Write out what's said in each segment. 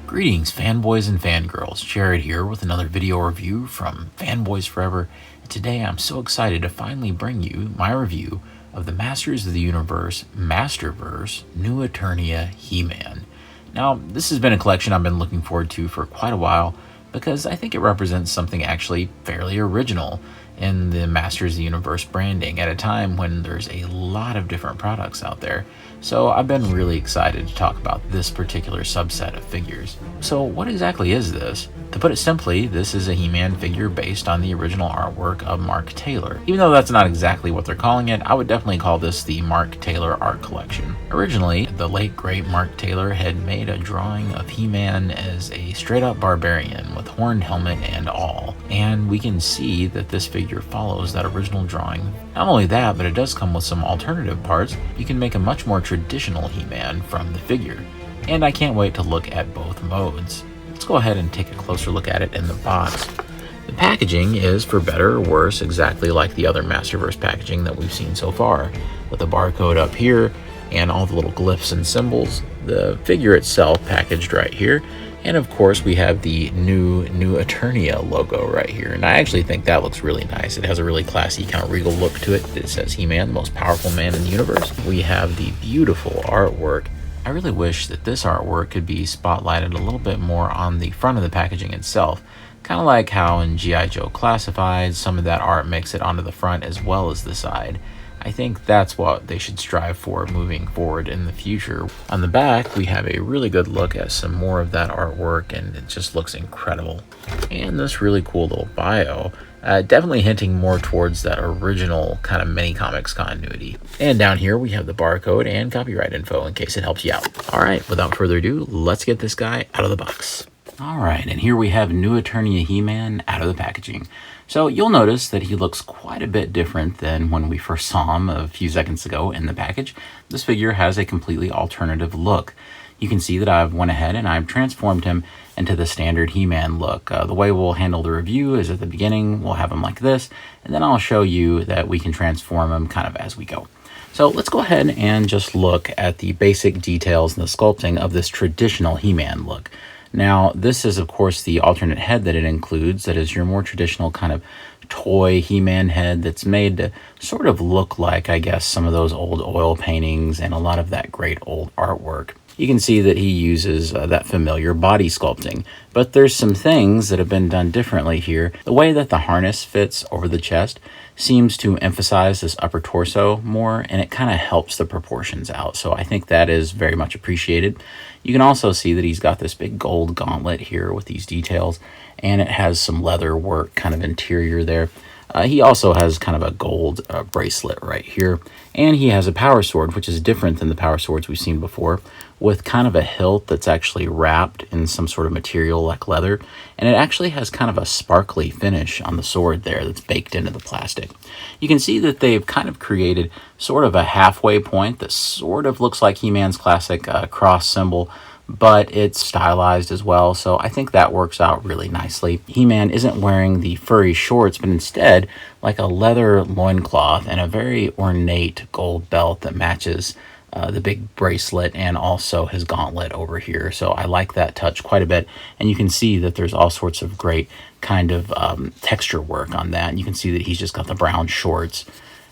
Greetings, fanboys and fangirls. Jared here with another video review from Fanboys Forever. And today I'm so excited to finally bring you my review of the Masters of the Universe Masterverse New Eternia He-Man. Now, this has been a collection I've been looking forward to for quite a while because I think it represents something actually fairly original in the Masters of the Universe branding at a time when there's a lot of different products out there. So I've been really excited to talk about this particular subset of figures. So what exactly is this? To put it simply, this is a He-Man figure based on the original artwork of Mark Taylor. Even though that's not exactly what they're calling it, I would definitely call this the Mark Taylor art collection. Originally, the late great Mark Taylor had made a drawing of He-Man as a straight-up barbarian with horned helmet and all. And we can see that this figure follows that original drawing. Not only that, but it does come with some alternative parts. You can make a much more traditional He-Man from the figure. And I can't wait to look at both modes. Let's go ahead and take a closer look at it in the box. The packaging is, for better or worse, exactly like the other Masterverse packaging that we've seen so far, with the barcode up here and all the little glyphs and symbols, the figure itself packaged right here, and of course we have the new Eternia logo right here, and I actually think that looks really nice. It has a really classy kind of regal look to it. It says He-Man, the most powerful man in the universe. We have the beautiful artwork. I really wish that this artwork could be spotlighted a little bit more on the front of the packaging itself. Kind of like how in G.I. Joe Classified, some of that art makes it onto the front as well as the side. I think that's what they should strive for moving forward in the future. On the back, we have a really good look at some more of that artwork, and it just looks incredible. And this really cool little bio, definitely hinting more towards that original kind of mini comics continuity. And down here we have the barcode and copyright info in case it helps you out. All right, without further ado, let's get this guy out of the box. All right, and here we have New Eternia He-Man out of the packaging. So you'll notice that he looks quite a bit different than when we first saw him a few seconds ago in the package. This figure has a completely alternative look. You can see that I've went ahead and I've transformed him into the standard He-Man look. The way we'll handle the review is at the beginning, we'll have him like this, and then I'll show you that we can transform him kind of as we go. So let's go ahead and just look at the basic details and the sculpting of this traditional He-Man look. Now, this is, of course, the alternate head that it includes. That is your more traditional kind of toy He-Man head that's made to sort of look like, I guess, some of those old oil paintings and a lot of that great old artwork. You can see that he uses that familiar body sculpting, but there's some things that have been done differently here. The way that the harness fits over the chest seems to emphasize this upper torso more, and it kind of helps the proportions out. So I think that is very much appreciated. You can also see that he's got this big gold gauntlet here with these details, and it has some leather work kind of interior there. He also has kind of a gold bracelet right here, and he has a power sword, which is different than the power swords we've seen before, with kind of a hilt that's actually wrapped in some sort of material like leather, and it actually has kind of a sparkly finish on the sword there that's baked into the plastic. You can see that they've kind of created sort of a halfway point that sort of looks like He-Man's classic cross symbol, but it's stylized as well, so I think that works out really nicely. He-Man isn't wearing the furry shorts, but instead like a leather loincloth and a very ornate gold belt that matches the big bracelet and also his gauntlet over here. So I like that touch quite a bit, and you can see that there's all sorts of great kind of texture work on that. And you can see that he's just got the brown shorts.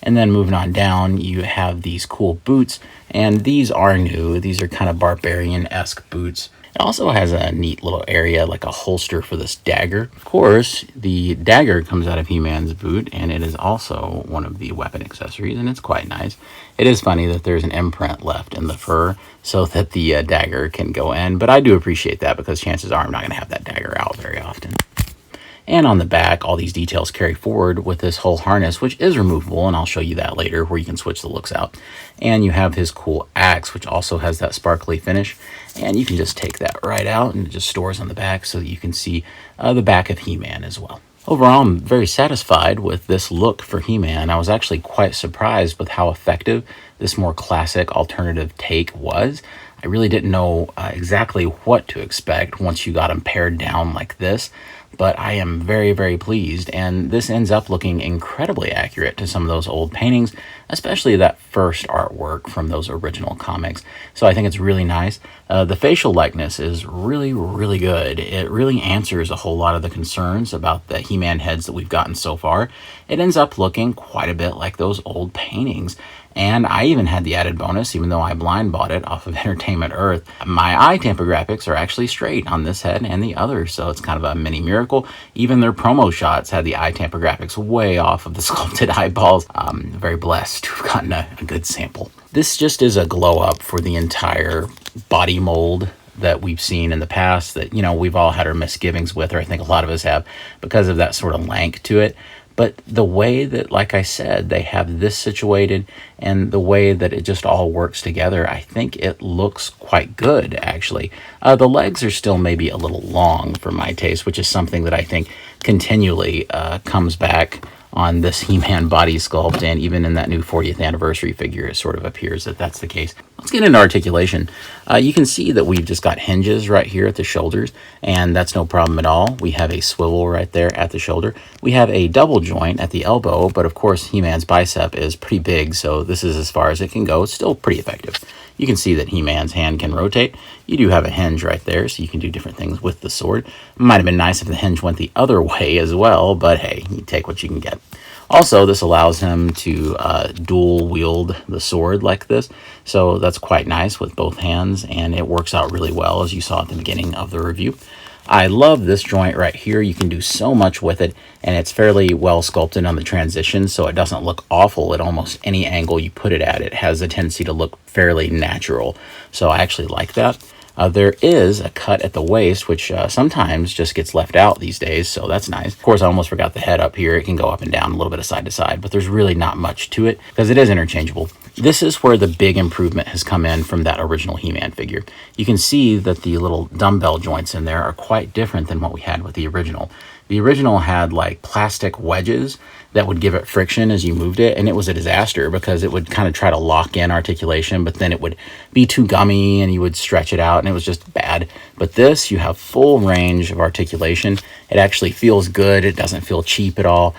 And then moving on down, you have these cool boots, and these are new. These are kind of barbarian-esque boots. It also has a neat little area, like a holster for this dagger. Of course, the dagger comes out of He-Man's boot, and it is also one of the weapon accessories, and it's quite nice. It is funny that there's an imprint left in the fur so that the dagger can go in, but I do appreciate that because chances are I'm not going to have that dagger out very often. And on the back, all these details carry forward with this whole harness, which is removable, and I'll show you that later, where you can switch the looks out. And you have his cool axe, which also has that sparkly finish, and you can just take that right out, and it just stores on the back so that you can see the back of He-Man as well. Overall, I'm very satisfied with this look for He-Man. I was actually quite surprised with how effective this more classic alternative take was. I really didn't know exactly what to expect once you got them pared down like this, but I am very, very pleased, and this ends up looking incredibly accurate to some of those old paintings, especially that first artwork from those original comics. So I think it's really nice. The facial likeness is really, really good. It really answers a whole lot of the concerns about the He-Man heads that we've gotten so far. It ends up looking quite a bit like those old paintings. And I even had the added bonus, even though I blind bought it off of Entertainment Earth, my eye tamper graphics are actually straight on this head and the other, so it's kind of a mini miracle. Even their promo shots had the eye tamper graphics way off of the sculpted eyeballs. I'm very blessed to have gotten a good sample. This just is a glow up for the entire body mold that we've seen in the past that, you know, we've all had our misgivings with, or I think a lot of us have, because of that sort of lank to it. But the way that, like I said, they have this situated and the way that it just all works together, I think it looks quite good, actually. The legs are still maybe a little long for my taste, which is something that I think continually comes back on this He-Man body sculpt, and even in that new 40th anniversary figure, it sort of appears that that's the case. Let's get into articulation. You can see that we've just got hinges right here at the shoulders, and that's no problem at all. We have a swivel right there at the shoulder. We have a double joint at the elbow, but of course He-Man's bicep is pretty big, so this is as far as it can go. It's still pretty effective. You can see that He-Man's hand can rotate. You do have a hinge right there, so you can do different things with the sword. It might have been nice if the hinge went the other way as well, but hey, you take what you can get. Also, this allows him to dual wield the sword like this, so that's quite nice with both hands, and it works out really well, as you saw at the beginning of the review. I love this joint right here. You can do so much with it, and it's fairly well sculpted on the transition, so it doesn't look awful at almost any angle you put it at. It has a tendency to look fairly natural, so I actually like that. There is a cut at the waist, which sometimes just gets left out these days, so that's nice. Of course, I almost forgot the head up here. It can go up and down a little bit of side to side, but there's really not much to it because it is interchangeable. This is where the big improvement has come in from that original He-Man figure. You can see that the little dumbbell joints in there are quite different than what we had with the original. The original had like plastic wedges that would give it friction as you moved it, and it was a disaster because it would kind of try to lock in articulation, but then it would be too gummy and you would stretch it out and it was just bad. But this, you have full range of articulation. It actually feels good. It doesn't feel cheap at all.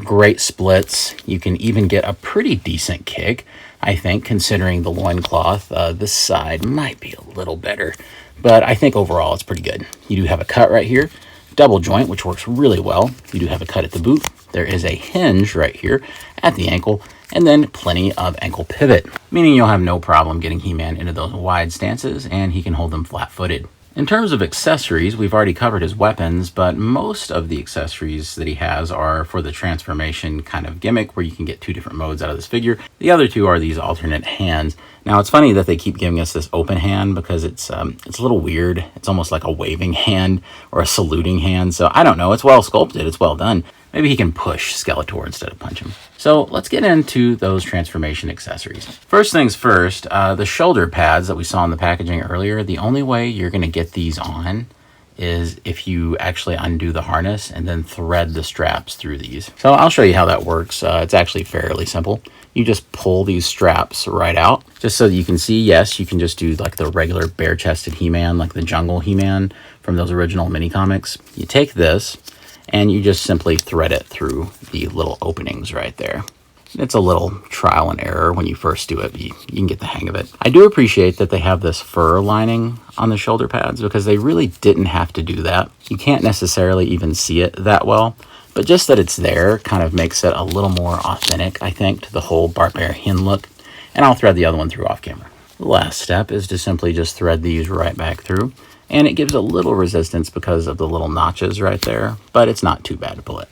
Great splits. You can even get a pretty decent kick, I think, considering the loincloth. This side might be a little better, but I think overall it's pretty good. You do have a cut right here, double joint, which works really well. You do have a cut at the boot. There is a hinge right here at the ankle, and then plenty of ankle pivot, meaning you'll have no problem getting He-Man into those wide stances, and he can hold them flat-footed. In terms of accessories, we've already covered his weapons, but most of the accessories that he has are for the transformation kind of gimmick where you can get two different modes out of this figure. The other two are these alternate hands. Now, it's funny that they keep giving us this open hand because it's a little weird. It's almost like a waving hand or a saluting hand, so I don't know. It's well sculpted. It's well done. Maybe he can push Skeletor instead of punch him. So let's get into those transformation accessories. First things first, the shoulder pads that we saw in the packaging earlier, the only way you're going to get these on is if you actually undo the harness and then thread the straps through these. So I'll show you how that works. It's actually fairly simple. You just pull these straps right out just so that you can see, yes, you can just do like the regular bare-chested He-Man, like the jungle He-Man from those original mini comics. You take this and you just simply thread it through the little openings right there. It's a little trial and error when you first do it, but you can get the hang of it. I do appreciate that they have this fur lining on the shoulder pads because they really didn't have to do that. You can't necessarily even see it that well, but just that it's there kind of makes it a little more authentic, I think, to the whole barbarian look. And I'll thread the other one through off camera. The last step is to simply just thread these right back through. And it gives a little resistance because of the little notches right there, but it's not too bad to pull it.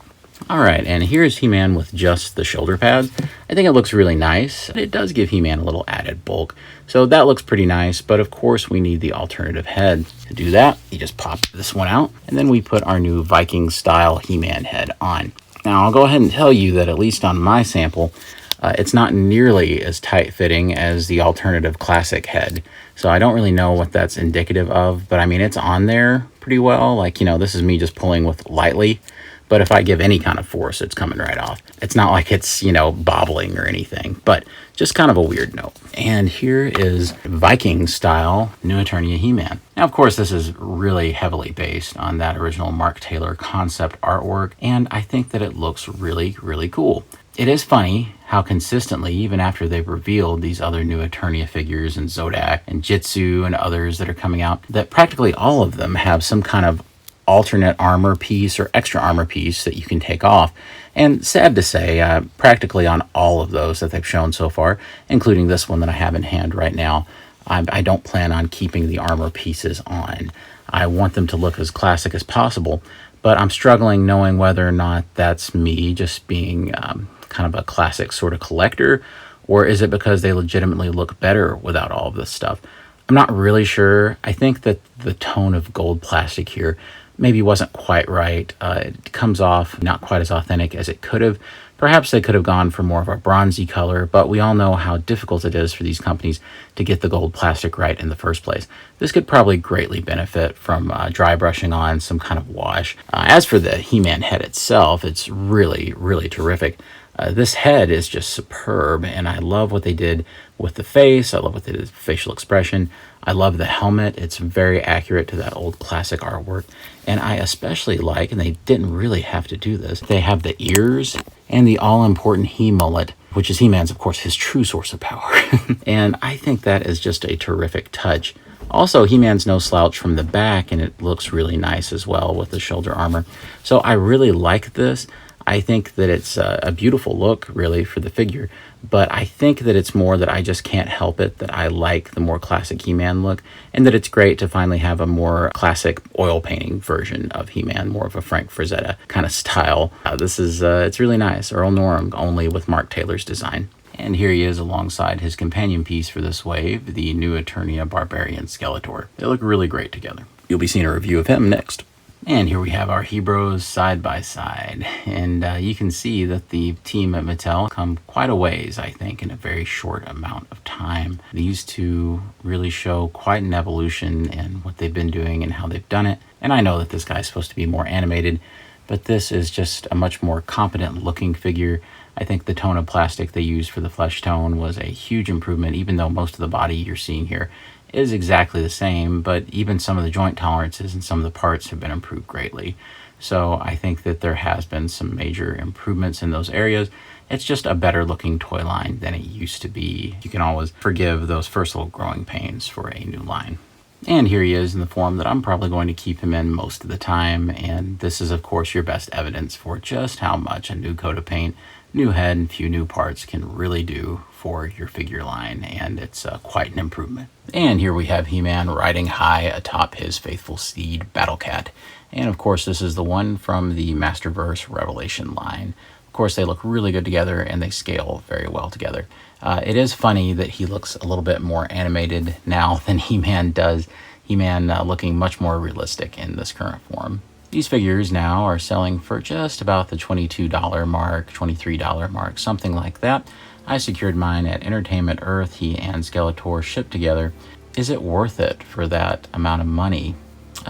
All right, and here's He-Man with just the shoulder pads. I think it looks really nice. It does give He-Man a little added bulk, so that looks pretty nice, but of course we need the alternative head. To do that, you just pop this one out, and then we put our new Viking style He-Man head on. Now, I'll go ahead and tell you that at least on my sample, it's not nearly as tight-fitting as the alternative classic head. So I don't really know what that's indicative of, but I mean, it's on there pretty well. Like, you know, this is me just pulling with lightly, but if I give any kind of force, it's coming right off. It's not like it's, you know, bobbling or anything, but just kind of a weird note. And here is Viking style New Eternia He-Man. Now, of course, this is really heavily based on that original Mark Taylor concept artwork, and I think that it looks really, really cool. It is funny how consistently, even after they've revealed these other new Eternia figures and Zodak and Jitsu and others that are coming out, that practically all of them have some kind of alternate armor piece or extra armor piece that you can take off. And sad to say, practically on all of those that they've shown so far, including this one that I have in hand right now, I don't plan on keeping the armor pieces on. I want them to look as classic as possible, but I'm struggling knowing whether or not that's me just being kind of a classic sort of collector, or is it because they legitimately look better without all of this stuff? I'm not really sure. I think that the tone of gold plastic here maybe wasn't quite right. It comes off not quite as authentic as it could have. Perhaps they could have gone for more of a bronzy color, but we all know how difficult it is for these companies to get the gold plastic right in the first place. This could probably greatly benefit from dry brushing on some kind of wash. As for the He-Man head itself, it's really, really terrific. This head is just superb, and I love what they did with the face. I love what they did with facial expression. I love the helmet. It's very accurate to that old classic artwork. And I especially like, and they didn't really have to do this, they have the ears and the all-important He-mullet, which is He-Man's, of course, his true source of power. And I think that is just a terrific touch. Also, He-Man's no slouch from the back, and it looks really nice as well with the shoulder armor. So I really like this. I think that it's a beautiful look, really, for the figure, but I think that it's more that I just can't help it, that I like the more classic He-Man look, and that it's great to finally have a more classic oil painting version of He-Man, more of a Frank Frazetta kind of style. It's really nice. Earl Norem, only with Mark Taylor's design. And here he is alongside his companion piece for this wave, the new Eternia Barbarian Skeletor. They look really great together. You'll be seeing a review of him next. And here we have our Hebrews side by side, and you can see that the team at Mattel come quite a ways, I think, in a very short amount of time. These two really show quite an evolution in what they've been doing and how they've done it. And I know that this guy's supposed to be more animated, but this is just a much more competent looking figure. I think the tone of plastic they used for the flesh tone was a huge improvement, even though most of the body you're seeing here is exactly the same, but even some of the joint tolerances and some of the parts have been improved greatly. So I think that there has been some major improvements in those areas. It's just a better looking toy line than it used to be. You can always forgive those first little growing pains for a new line. And here he is in the form that I'm probably going to keep him in most of the time, and this is of course your best evidence for just how much a new coat of paint, new head, and few new parts can really do for your figure line, and it's quite an improvement. And here we have He-Man riding high atop his faithful steed, Battle Cat. And of course this is the one from the Masterverse Revelation line. Of course they look really good together and they scale very well together. It is funny that he looks a little bit more animated now than He-Man does. He-Man looking much more realistic in this current form. These figures now are selling for just about the $22 mark, $23 mark, something like that. I secured mine at Entertainment Earth. He and Skeletor shipped together. Is it worth it for that amount of money?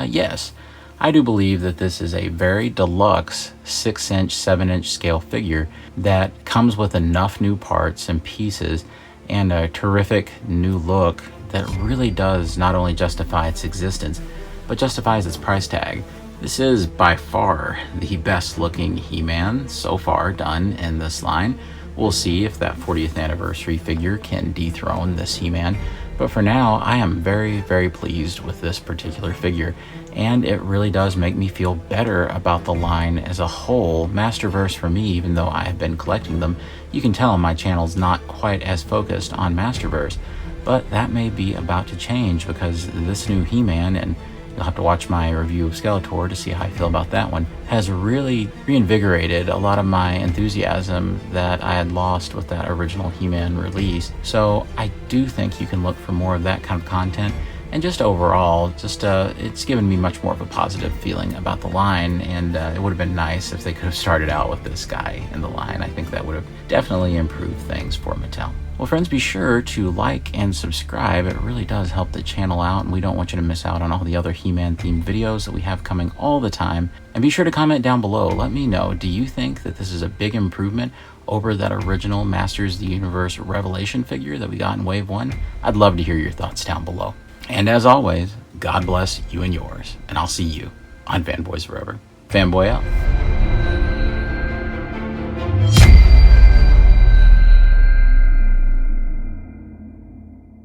Yes. I do believe that this is a very deluxe 6-inch, 7-inch scale figure that comes with enough new parts and pieces and a terrific new look that really does not only justify its existence, but justifies its price tag. This is by far the best looking He-Man so far done in this line. We'll see if that 40th anniversary figure can dethrone this He-Man. But for now, I am very, very pleased with this particular figure, and it really does make me feel better about the line as a whole. Masterverse for me, even though I have been collecting them, you can tell my channel's not quite as focused on Masterverse. But that may be about to change because this new He-Man, and you'll have to watch my review of Skeletor to see how I feel about that one, has really reinvigorated a lot of my enthusiasm that I had lost with that original He-Man release. So I do think you can look for more of that kind of content. And just overall, it's given me much more of a positive feeling about the line, and it would have been nice if they could have started out with this guy in the line. I think that would have definitely improved things for Mattel. Well, friends, be sure to like and subscribe. It really does help the channel out, and we don't want you to miss out on all the other He-Man themed videos that we have coming all the time. And be sure to comment down below. Let me know, do you think that this is a big improvement over that original Masters of the Universe Revelation figure that we got in Wave 1? I'd love to hear your thoughts down below. And as always, God bless you and yours, and I'll see you on Fanboys Forever. Fanboy out.